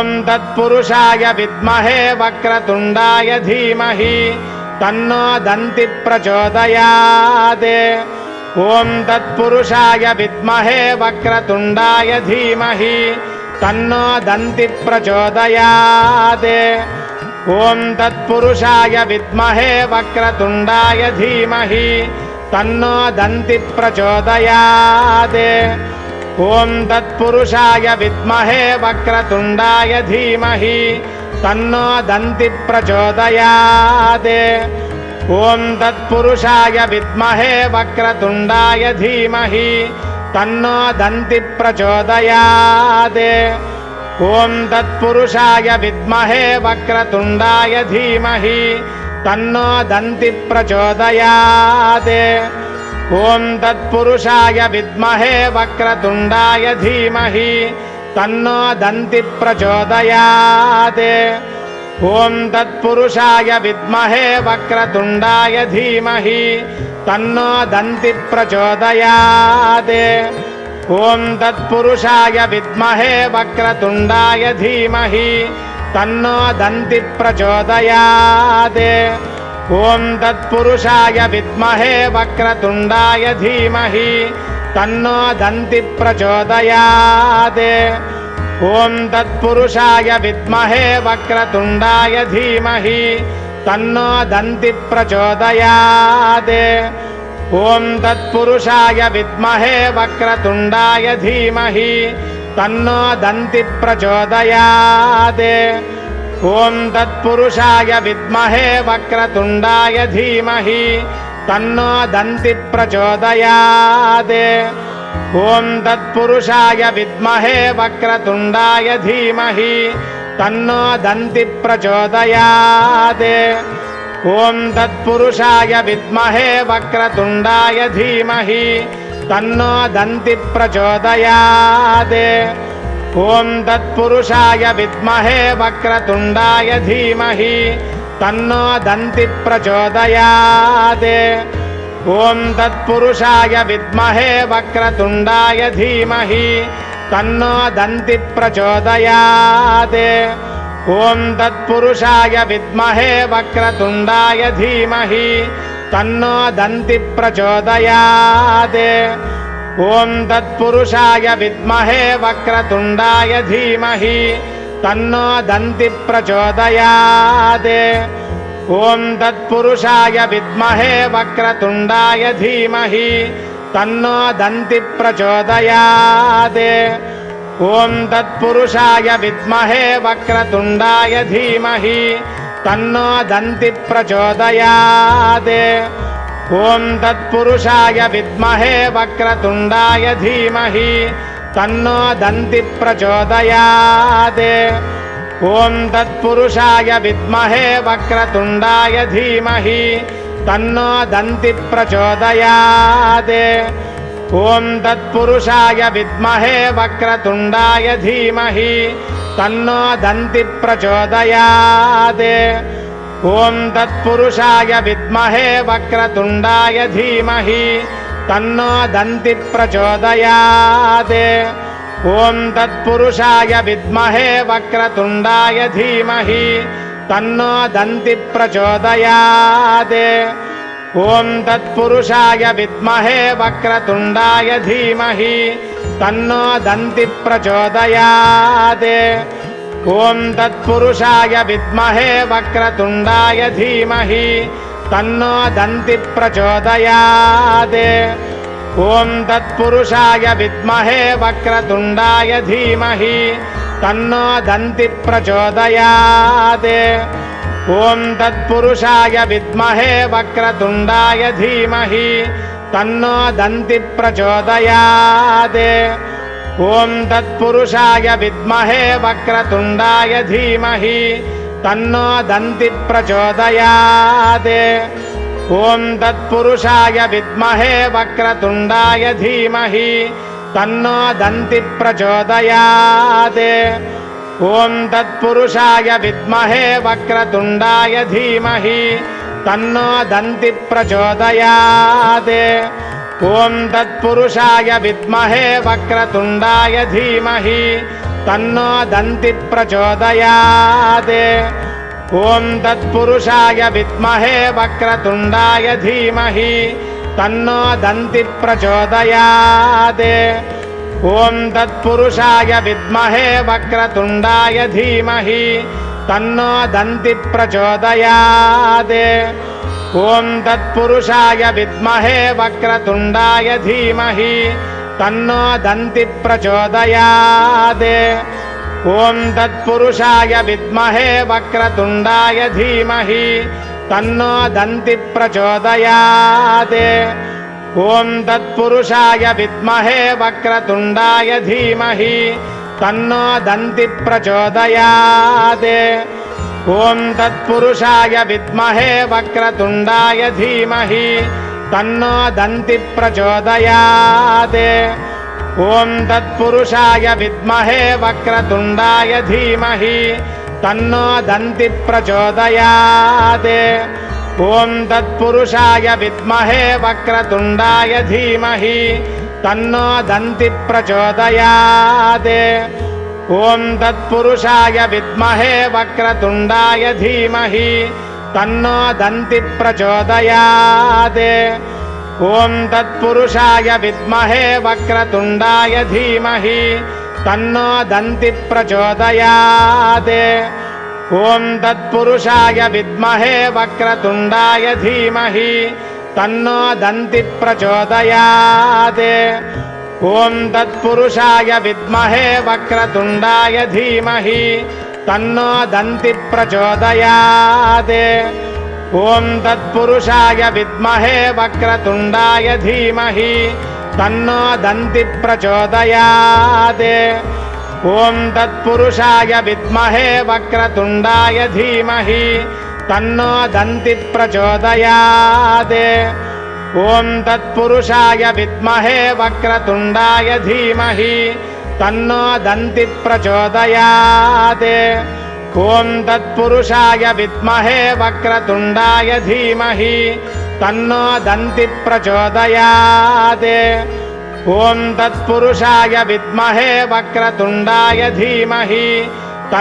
ॐ तत्पुरुषाय विद्महे वक्रतुण्डाय धीमहि तन्नो दन्ति प्रचोदयात्। ॐ तत्पुरुषाय विद्महे वक्रतुण्डाय धीमहि तन्नो दन्ति प्रचोदयात्। ॐ तत्पुरुषाय विद्महे वक्रतुण्डाय धीमहि तन्नो दन्ति प्रचोदयात्। ॐ तत्पुरुषाय विद्महे वक्रतुण्डाय धीमहि तन्नो दन्ति प्रचोदयात्। ॐ तत्पुरुषाय विद्महे वक्रतुण्डाय धीमहि तन्नो दन्ति प्रचोदयात्। ॐ तत्पुरुषाय विद्महे वक्रतुण्डाय धीमहि तन्नो दन्ति प्रचोदयात्। ॐ तत्पुरुषाय विद्महे वक्रतुण्डाय धीमहि तन्नो दन्ति प्रचोदयात्। ॐ तत्पुरुषाय विद्महे वक्रतुण्डाय धीमहि तन्नो दन्ति प्रचोदयात्। ॐ तत्पुरुषाय विद्महे वक्रतुण्डाय धीमहि तन्नो दन्ति प्रचोदयात्। ॐ तत्पुरुषाय विद्महे वक्रतुण्डाय धीमहि तन्नो दन्ति प्रचोदयात्। ॐ तत्पुरुषाय विद्महे वक्रतुण्डाय धीमहि तन्नो दन्ति प्रचोदयात्। ॐ तत्पुरुषाय विद्महे वक्रतुण्डाय धीमहि तन्नो दन्ति प्रचोदयात्। ॐ तत्पुरुषाय विद्महे वक्रतुण्डाय धीमहि तन्नो दन्ति प्रचोदयात्। ॐ तत्पुरुषाय विद्महे वक्रतुण्डाय धीमहि तन्नो दन्ति प्रचोदयात्। ॐ तत्पुरुषाय विद्महे वक्रतुण्डाय धीमहि तन्नो दन्ति प्रचोदयात्। ॐ तत्पुरुषाय विद्महे वक्रतुण्डाय धीमहि तन्नो दन्ति प्रचोदयात्। ॐ तत्पुरुषाय विद्महे वक्रतुण्डाय धीमहि तन्नो दन्ति प्रचोदयात्। ॐ तत्पुरुषाय विद्महे वक्रतुण्डाय धीमहि तन्नो दन्ति प्रचोदयात्। ॐ तत्पुरुषाय विद्महे वक्रतुण्डाय धीमहि तन्नो दन्ति प्रचोदयात्। ॐ तत्पुरुषाय विद्महे वक्रतुण्डाय धीमहि तन्नो दन्ति प्रचोदयात्। ॐ तत्पुरुषाय विद्महे वक्रतुण्डाय धीमहि तन्नो दन्ति प्रचोदयात्। ॐ तत्पुरुषाय विद्महे वक्रतुण्डाय धीमहि तन्नो दन्ति प्रचोदयात्। ॐ तत्पुरुषाय विद्महे वक्रतुण्डाय धीमहि तन्नो दन्ति प्रचोदयात्। ॐ तत्पुरुषाय विद्महे वक्रतुण्डाय धीमहि तन्नो दन्ति प्रचोदयात्। ॐ तत्पुरुषाय विद्महे वक्रतुण्डाय धीमहि तन्नो दन्ति प्रचोदयात्। ॐ तत्पुरुषाय विद्महे वक्रतुण्डाय धीमहि तन्नो दन्ति प्रचोदयात्। ॐ तत्पुरुषाय विद्महे वक्रतुण्डाय धीमहि तन्नो दन्ति प्रचोदयात्। ॐ तत्पुरुषाय विद्महे वक्रतुण्डाय धीमहि तन्नो दन्ति प्रचोदयात्। ॐ तत्पुरुषाय विद्महे वक्रतुण्डाय धीमहि तन्नो दन्ति प्रचोदयात्। ॐ तत्पुरुषाय विद्महे वक्रतुण्डाय धीमहि तन्नो दन्ति प्रचोदयात्। ॐ तत्पुरुषाय विद्महे वक्रतुण्डाय धीमहि तन्नो दन्ति प्रचोदयात्। ॐ तत्पुरुषाय विद्महे वक्रतुण्डाय धीमहि तन्नो दन्ति प्रचोदयात्। ॐ तत्पुरुषाय विद्महे वक्रतुण्डाय धीमहि तन्नो दन्ति प्रचोदयात्। ॐ तत्पुरुषाय विद्महे वक्रतुण्डाय धीमहि तन्नो दन्ति प्रचोदयात्। ॐ तत्पुरुषाय विद्महे वक्रतुण्डाय धीमहि तन्नो दन्ति प्रचोदयात्। ॐ तत्पुरुषाय विद्महे वक्रतुण्डाय धीमहि तन्नो दन्ति प्रचोदयात्। ॐ तत्पुरुषाय विद्महे वक्रतुण्डाय धीमहि तन्नो दन्ति प्रचोदयात्। ॐ तत्पुरुषाय विद्महे वक्रतुण्डाय धीमहि तन्नो दन्ति प्रचोदयात्। ॐ तत्पुरुषाय विद्महे वक्रतुण्डाय धीमहि तन्नो दन्ति प्रचोदयात्। ॐ तत्पुरुषाय विद्महे वक्रतुण्डाय धीमहि तन्नो दन्ति प्रचोदयात्। ॐ तत्पुरुषाय विद्महे वक्रतुण्डाय धीमहि तन्नो दन्ति प्रचोदयात्। ॐ तत्पुरुषाय विद्महे वक्रतुण्डाय धीमहि तन्नो दन्ति प्रचोदयात्। ॐ तत्पुरुषाय विद्महे वक्रतुण्डाय धीमहि तन्नो दन्ति प्रचोदयात्। ॐ तत्पुरुषाय विद्महे वक्रतुण्डाय धीमहि तन्नो दन्ति प्रचोदयात्। ॐ तत्पुरुषाय विद्महे वक्रतुण्डाय धीमहि तन्नो दन्ति प्रचोदयात्। ॐ तत्पुरुषाय विद्महे वक्रतुण्डाय धीमहि तन्नो दन्ति प्रचोदयात्। ॐ तत्पुरुषाय विद्महे वक्रतुण्डाय धीमहि तन्नो दन्ति प्रचोदयात्। ॐ तत्पुरुषाय विद्महे वक्रतुण्डाय धीमहि तन्नो दन्ति प्रचोदयात्। ॐ तत्पुरुषाय विद्महे वक्रतुण्डाय धीमहि तन्नो दन्ति प्रचोदयात्। ॐ तत्पुरुषाय विद्महे वक्रतुण्डाय धीमहि तन्नो दन्ति प्रचोदयात्। ॐ तत्पुरुषाय विद्महे वक्रतुण्डाय धीमहि तन्नो दन्ति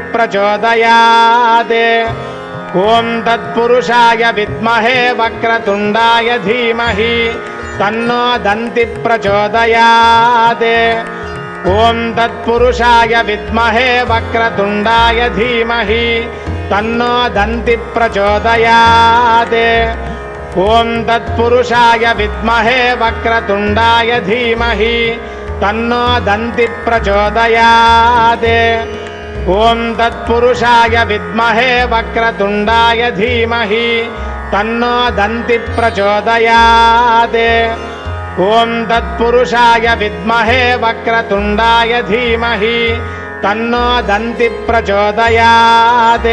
प्रचोदयात्। ॐ तत्पुरुषाय विद्महे वक्रतुण्डाय धीमहि तन्नो दन्ति प्रचोदयात्। ॐ तत्पुरुषाय विद्महे वक्रतुण्डाय धीमहि तन्नो दन्ति प्रचोदयात्। ॐ तत्पुरुषाय विद्महे वक्रतुण्डाय धीमहि तन्नो दन्ति प्रचोदयात्। ॐ तत्पुरुषाय विद्महे वक्रतुण्डाय धीमहि तन्नो दन्ति प्रचोदयात्। ॐ तत्पुरुषाय विद्महे वक्रतुण्डाय धीमहि तन्नो दन्ति प्रचोदयात्।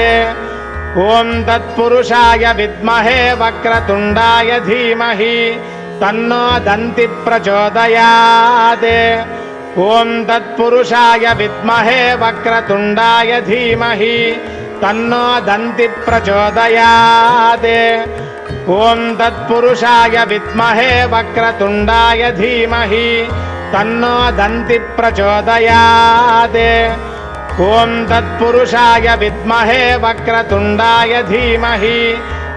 ॐ तत्पुरुषाय विद्महे वक्रतुण्डाय धीमहि तन्नो दन्ति प्रचोदयात्। ॐ तत्पुरुषाय विद्महे वक्रतुण्डाय धीमहि तन्नो दन्ति प्रचोदयात्। ॐ तत्पुरुषाय विद्महे वक्रतुण्डाय धीमहि तन्नो दन्ति प्रचोदयात्। ॐ तत्पुरुषाय विद्महे वक्रतुण्डाय धीमहि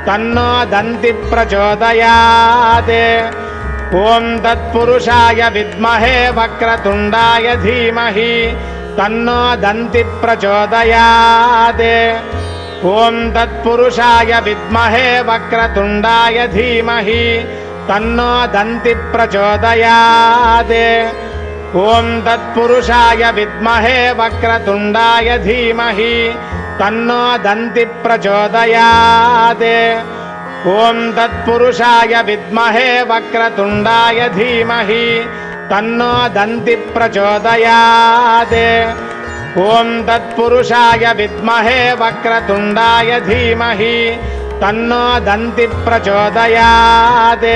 तन्नो दन्ति प्रचोदयात्। ॐ तत्पुरुषाय विद्महे वक्रतुण्डाय धीमहि तन्नो दन्ति प्रचोदयात्। ॐ तत्पुरुषाय विद्महे वक्रतुण्डाय धीमहि तन्नो दन्ति प्रचोदयात्। ॐ तत्पुरुषाय विद्महे वक्रतुण्डाय धीमहि तन्नो दन्ति प्रचोदयात्। ॐ तत्पुरुषाय विद्महे वक्रतुण्डाय धीमहि तन्नो दन्ति प्रचोदयात्। ॐ तत्पुरुषाय विद्महे वक्रतुण्डाय धीमहि तन्नो दन्ति प्रचोदयात्।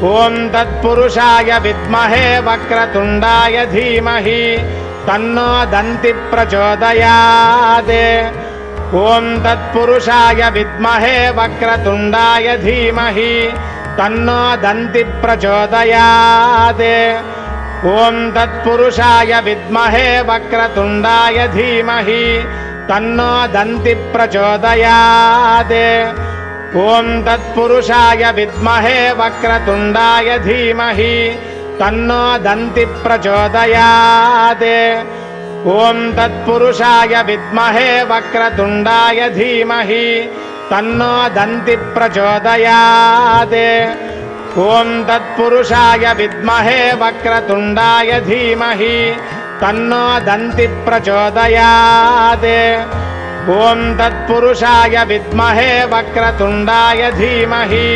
ॐ तत्पुरुषाय विद्महे वक्रतुण्डाय धीमहि तन्नो दन्ति प्रचोदयात्। ॐ तत्पुरुषाय विद्महे वक्रतुण्डाय धीमहि तन्नो दन्ति प्रचोदयात्। ॐ तत्पुरुषाय विद्महे वक्रतुण्डाय धीमहि तन्नो दन्तिः प्रचोदयात्। ॐ तत्पुरुषाय विद्महे वक्रतुण्डाय धीमहि तन्नो दन्तिः प्रचोदयात्। ॐ तत्पुरुषाय विद्महे वक्रतुण्डाय धीमहि तन्नो दन्तिः प्रचोदयात्। ॐ तत्पुरुषाय विद्महे वक्रतुण्डाय धीमहि तन्नो दन्तिः प्रचोदयात्। ॐ तत्पुरुषाय विद्महे वक्रतुण्डाय धीमहि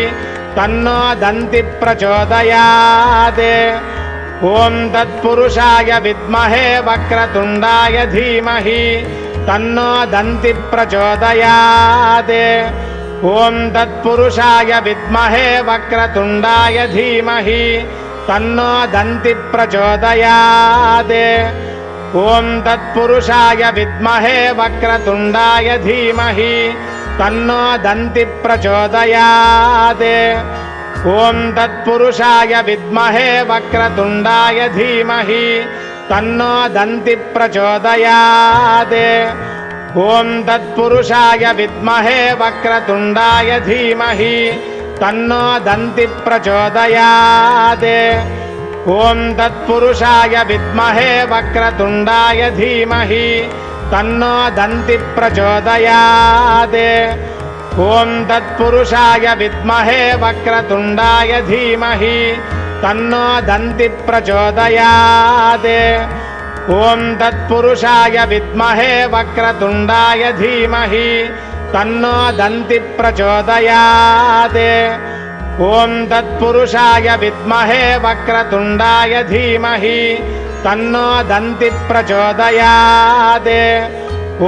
तन्नो दन्तिः प्रचोदयात्। ॐ तत्पुरुषाय विद्महे वक्रतुण्डाय धीमहि तन्नो दन्तिः प्रचोदयात्। ॐ तत्पुरुषाय विद्महे वक्रतुण्डाय धीमहि तन्नो दन्तिः प्रचोदयात्। ॐ तत्पुरुषाय विद्महे वक्रतुण्डाय धीमहि तन्नो दन्तिः प्रचोदयात्। ॐ तत्पुरुषाय विद्महे वक्रतुण्डाय धीमहि तन्नो दन्तिः प्रचोदयात्। ॐ तत्पुरुषाय विद्महे वक्रतुण्डाय धीमहि तन्नो दन्तिः प्रचोदयात्। ॐ तत्पुरुषाय विद्महे वक्रतुण्डाय धीमहि तन्नो दन्तिः प्रचोदयात्। ॐ तत्पुरुषाय विद्महे वक्रतुण्डाय धीमहि तन्नो दन्तिः प्रचोदयात्। ॐ तत्पुरुषाय विद्महे वक्रतुण्डाय धीमहि तन्नो दन्तिः प्रचोदयात्। ॐ तत्पुरुषाय विद्महे वक्रतुण्डाय धीमहि तन्नो दन्तिः प्रचोदयात्। ॐ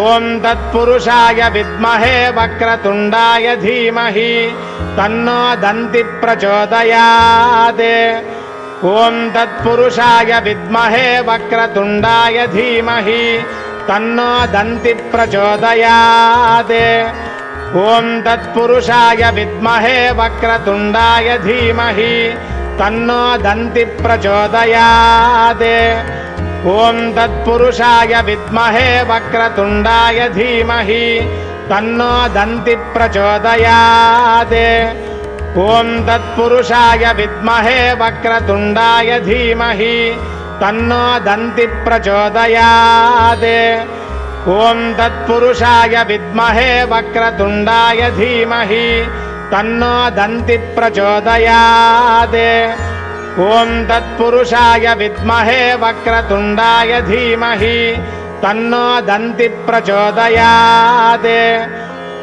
तत्पुरुषाय विद्महे वक्रतुण्डाय धीमहि तन्नो दन्तिः प्रचोदयात्। ॐ तत्पुरुषाय विद्महे वक्रतुण्डाय धीमहि तन्नो दन्तिः प्रचोदयात्। ॐ तत्पुरुषाय विद्महे वक्रतुण्डाय धीमहि तन्नो दन्तिः प्रचोदयात्। ॐ तत्पुरुषाय विद्महे वक्रतुण्डाय धीमहि तन्नो दन्तिः प्रचोदयात्। ॐ तत्पुरुषाय विद्महे वक्रतुण्डाय धीमहि तन्नो दन्तिः प्रचोदयात्। ॐ तत्पुरुषाय विद्महे वक्रतुण्डाय धीमहि तन्नो दन्तिः प्रचोदयात्। ॐ तत्पुरुषाय विद्महे वक्रतुण्डाय धीमहि तन्नो दन्तिः प्रचोदयात्।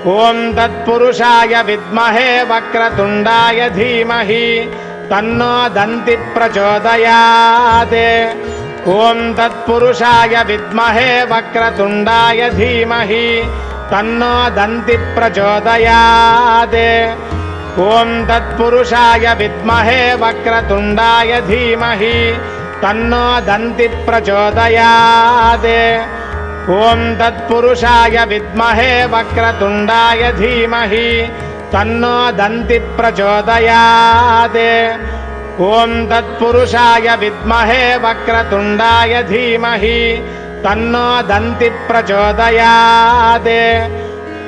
ॐ तत्पुरुषाय विद्महे वक्रतुण्डाय धीमहि तन्नो दन्तिः प्रचोदयात्। ॐ तत्पुरुषाय विद्महे वक्रतुण्डाय धीमहि तन्नो दन्तिः प्रचोदयात्। ॐ तत्पुरुषाय विद्महे वक्रतुण्डाय धीमहि तन्नो दन्तिः प्रचोदयात्। ॐ तत्पुरुषाय विद्महे वक्रतुण्डाय धीमहि तन्नो दन्तिः प्रचोदयात्। ॐ तत्पुरुषाय विद्महे वक्रतुण्डाय धीमहि तन्नो दन्तिः प्रचोदयात्।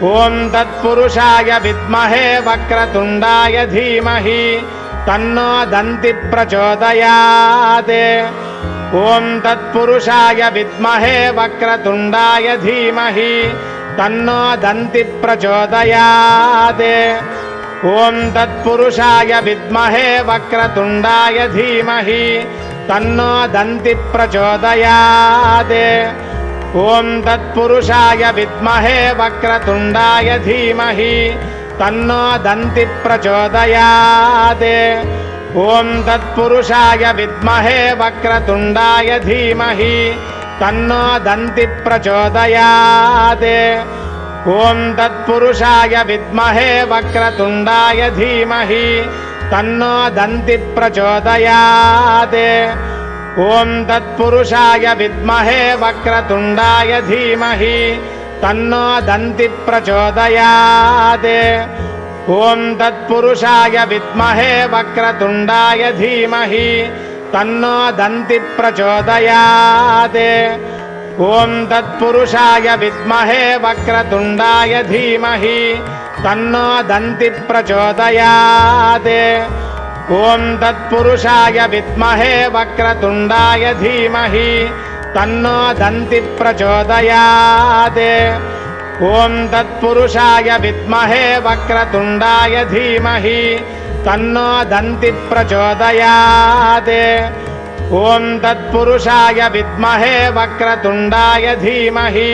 ॐ तत्पुरुषाय विद्महे वक्रतुण्डाय धीमहि तन्नो दन्तिः प्रचोदयात्। ॐ तत्पुरुषाय विद्महे वक्रतुण्डाय धीमहि तन्नो दन्तिः प्रचोदयात्। ॐ तत्पुरुषाय विद्महे वक्रतुण्डाय धीमहि तन्नो दन्तिः प्रचोदयात्। ॐ तत्पुरुषाय विद्महे वक्रतुण्डाय धीमहि तन्नो दन्तिः प्रचोदयात्। ॐ तत्पुरुषाय विद्महे वक्रतुण्डाय धीमहि तन्नो दन्तिः प्रचोदयात्। ॐ तत्पुरुषाय विद्महे वक्रतुण्डाय धीमहि तन्नो दन्तिः प्रचोदयात्। ॐ तत्पुरुषाय विद्महे वक्रतुण्डाय धीमहि तन्नो दन्तिः प्रचोदयात्। ॐ तत्पुरुषाय विद्महे वक्रतुण्डाय धीमहि तन्नो दन्ति प्रचोदयात्। ॐ तत्पुरुषाय विद्महे वक्रतुण्डाय धीमहि तन्नो दन्ति प्रचोदयात्। ॐ तत्पुरुषाय विद्महे वक्रतुण्डाय धीमहि तन्नो दन्ति प्रचोदयात्। ॐ तत्पुरुषाय विद्महे वक्रतुण्डाय धीमहि तन्नो दन्ति प्रचोदयात्। ॐ तत्पुरुषाय विद्महे वक्रतुण्डाय धीमहि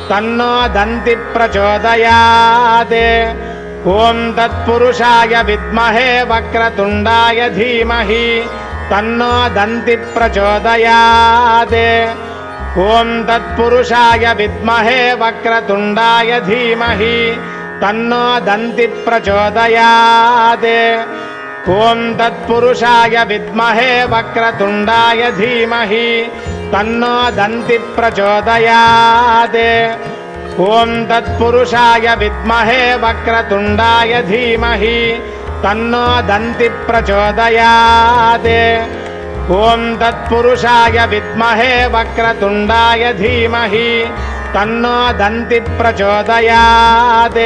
तन्नो दन्ति प्रचोदयात्। ॐ तत्पुरुषाय विद्महे वक्रतुण्डाय धीमहि तन्नो दन्ति प्रचोदयात्। ॐ तत्पुरुषाय विद्महे वक्रतुण्डाय धीमहि तन्नो दन्ति प्रचोदयात्। ॐ तत्पुरुषाय विद्महे वक्रतुण्डाय धीमहि तन्नो दन्ति प्रचोदयात्। ॐ तत्पुरुषाय विद्महे वक्रतुण्डाय धीमहि तन्नो दन्ति प्रचोदयात्। ॐ तत्पुरुषाय विद्महे वक्रतुण्डाय धीमहि तन्नो दन्ति प्रचोदयात्।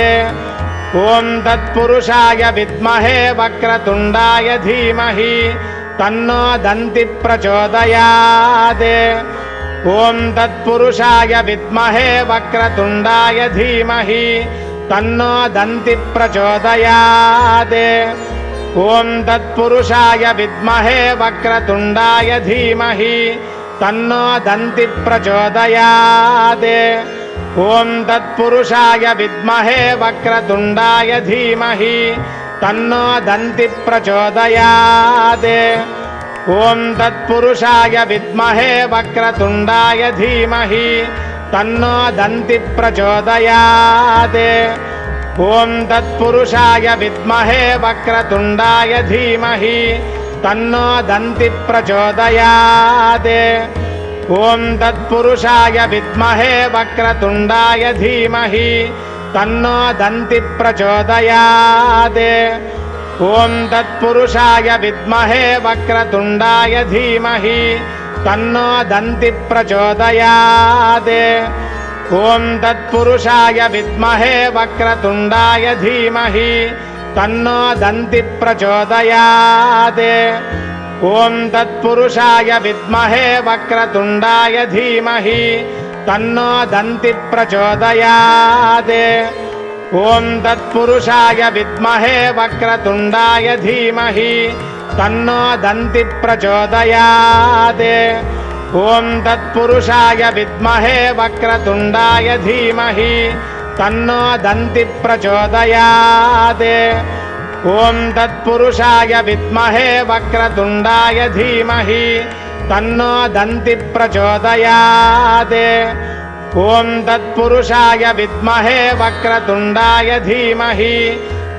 ॐ तत्पुरुषाय विद्महे वक्रतुण्डाय धीमहि तन्नो दन्ति प्रचोदयात्। ॐ तत्पुरुषाय विद्महे वक्रतुण्डाय धीमहि तन्नो दन्ति प्रचोदयात्। ॐ तत्पुरुषाय विद्महे वक्रतुण्डाय धीमहि तन्नो दन्ति प्रचोदयात्। ॐ तत्पुरुषाय विद्महे वक्रतुण्डाय धीमहि तन्नो दन्ति प्रचोदयात्। ॐ तत्पुरुषाय विद्महे वक्रतुण्डाय धीमहि तन्नो दन्ति प्रचोदयात्। ॐ तत्पुरुषाय विद्महे वक्रतुण्डाय धीमहि तन्नो दन्ति प्रचोदयात्। ॐ तत्पुरुषाय विद्महे वक्रतुण्डाय धीमहि तन्नो दन्ति प्रचोदयात्। ॐ तत्पुरुषाय विद्महे वक्रतुण्डाय धीमहि तन्नो दन्ति प्रचोदयात्। ॐ तत्पुरुषाय विद्महे वक्रतुण्डाय धीमहि तन्नो दन्ति प्रचोदयात्। ॐ तत्पुरुषाय विद्महे वक्रतुण्डाय धीमहि तन्नो दन्ति प्रचोदयात्। ॐ तत्पुरुषाय विद्महे वक्रतुण्डाय धीमहि तन्नो दन्ति प्रचोदयात्। ॐ तत्पुरुषाय विद्महे वक्रतुण्डाय धीमहि तन्नो दन्ति प्रचोदयात्। ॐ तत्पुरुषाय विद्महे वक्रतुण्डाय धीमहि तन्नो दन्ति प्रचोदयात्। ॐ तत्पुरुषाय विद्महे वक्रतुण्डाय धीमहि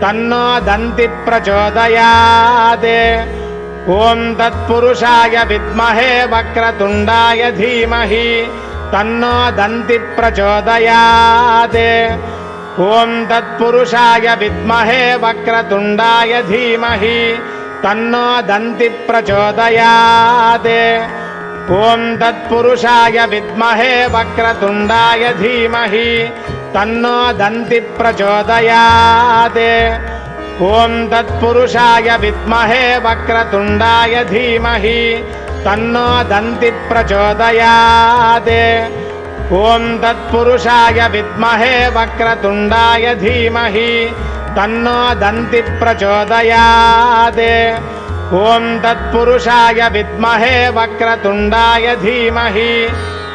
तन्नो दन्ति प्रचोदयात्। ॐ तत्पुरुषाय विद्महे वक्रतुण्डाय धीमहि तन्नो दन्ति प्रचोदयात्। ॐ तत्पुरुषाय विद्महे वक्रतुण्डाय धीमहि तन्नो दन्ति प्रचोदयात्। ॐ तत्पुरुषाय विद्महे वक्रतुण्डाय धीमहि तन्नो दन्ति प्रचोदयात्। ॐ तत्पुरुषाय विद्महे वक्रतुण्डाय धीमहि तन्नो दन्ति प्रचोदयात्। ॐ तत्पुरुषाय विद्महे वक्रतुण्डाय धीमहि तन्नो दन्ति प्रचोदयात्। ॐ तत्पुरुषाय विद्महे वक्रतुण्डाय धीमहि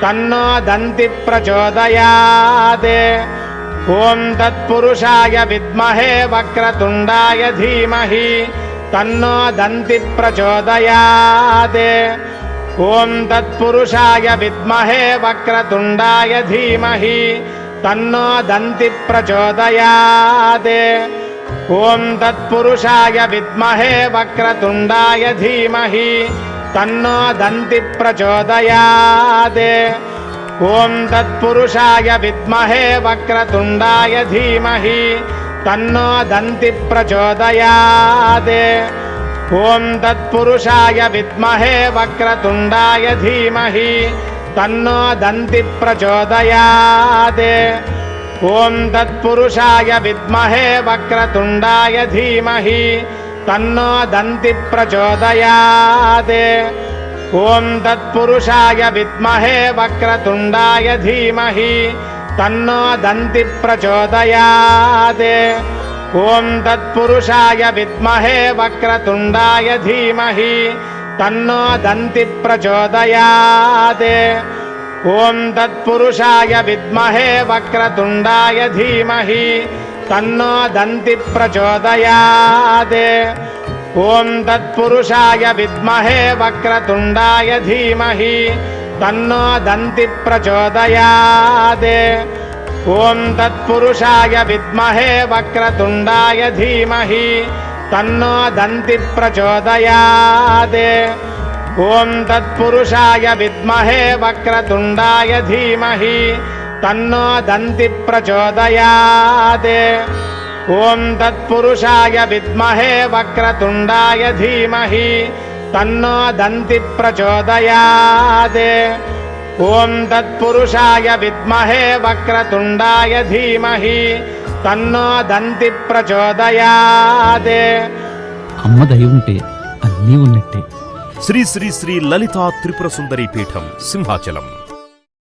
तन्नो दन्ति प्रचोदयात्। ॐ तत्पुरुषाय विद्महे वक्रतुण्डाय धीमहि तन्नो दन्ति प्रचोदयात्। ॐ तत्पुरुषाय विद्महे वक्रतुण्डाय धीमहि तन्नो दन्ति प्रचोदयात्। ॐ तत्पुरुषाय विद्महे वक्रतुण्डाय धीमहि तन्नो दन्ति प्रचोदयात्। ॐ तत्पुरुषाय विद्महे वक्रतुण्डाय धीमहि तन्नो दन्ति प्रचोदयात्। ఓం తత్పురుషాయ విద్మహే వక్రతుండాయ ధీమహి తన్నో దంతి ప్రచోదయాత్. ఓం తత్పురుషాయ విద్మహే వక్రతుండాయ ధీమహి తన్నో దంతి ప్రచోదయాత్. ఓం తత్పురుషాయ విద్మహే వక్రతుండాయ ధీమహి తన్నో దంతి ప్రచోదయాత్. ఓం తత్పురుషాయ విద్మహే వక్రతుండాయ ధీమహి తన్నో దంతి ప్రచోదయాత్. ఓం తత్పురుషాయ విద్మహే వక్రతుండాయ ధీమహి తన్నో దంతి ప్రచోదయాత్. ఓం తత్పురుషాయ విద్మహే వక్రతుండాయ ధీమహి తన్నో దంతి ప్రచోదయాత్. ఓం తత్పురుషాయ విద్మహే వక్రతుండాయ ధీమహి తన్నో దంతి ప్రచోదయాత్. ఓం తత్పురుషాయ విద్మహే వక్రతుండాయ ధీమహి తన్నో దంతి ప్రచోదయాత్. ఓం తత్పురుషాయ విద్మహే వక్రతుండాయ ధీమహి తన్నో దంతి ప్రచోదయాత్. ఓం తత్పురుషాయ విద్మహే వక్రతుండాయ ధీమహి తన్నో దంతి ప్రచోదయాత్. అమ్మ దయ ఉంటే అన్నీ ఉన్నట్టే. శ్రీ శ్రీ శ్రీ లలితా త్రిపుర సుందరి పీఠం సింహాచలం.